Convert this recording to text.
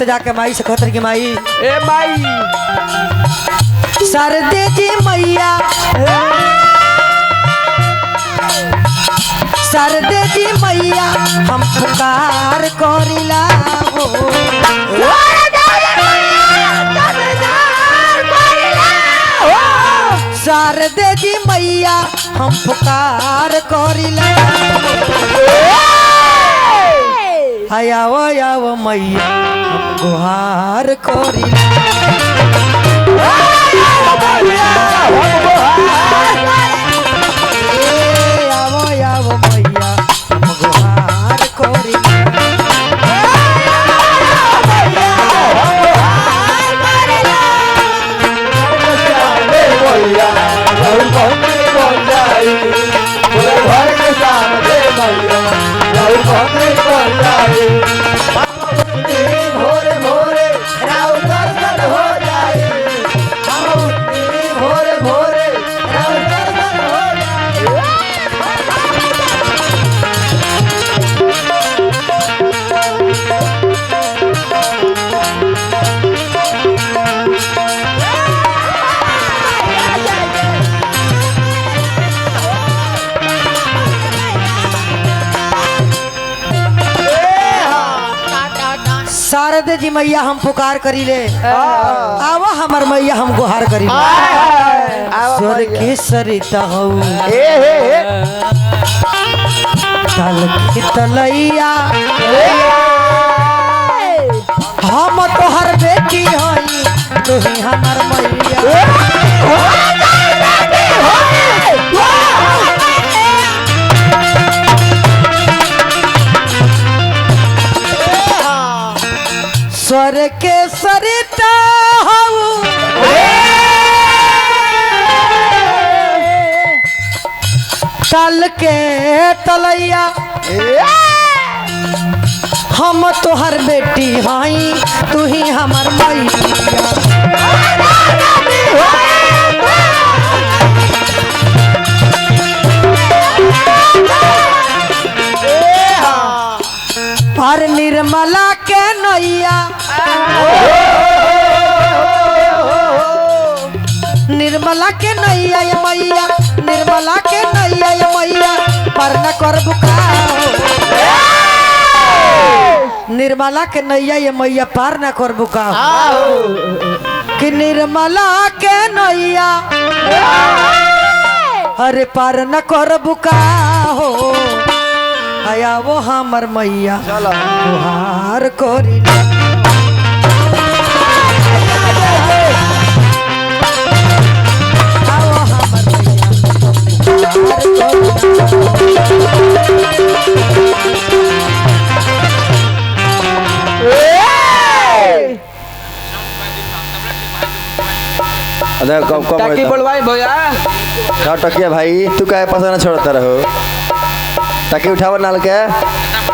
भक्त जाके माई से खतर की माई ए माई सरदे जी मैया सरदे जी मैया हम पुकार करिला हो सरदे जी मैया हम पुकार करिला आयाव आयाव मैया हम गुहार करिला आवो आवो मैया हम गुहार करिला भोरे भोरे राव दर्शन हो जाए भोरे भोरे राव दर्शन हो शारदे जी मैया हम पुकार करिले आवा हमर मैया हम गुहार करिले स्वर के सरिता हो तल की तलैया हम तोहर बेटी हई तू ही हमर मैया स्वर के सरिता हूँ तल के तलैया हम तोहर बेटी हई तू ही हमर मैया पर निर्मला के नैया निर्मला के नैया ये मैया निर्मला के नैया ये मैया पर न कर बुकाओ निर्मला के नैया ये मैया पार न कर बुकाओ कि निर्मला के नैया अरे पार न कर बुकाओ आया वो हमर मैया गुहार करिला आओ हमर मैया अरे कब कब टाकी बोलवाई भैया टकिया भाई तू क्या पसंद छोड़ता रहो टाकी उठावर नाल के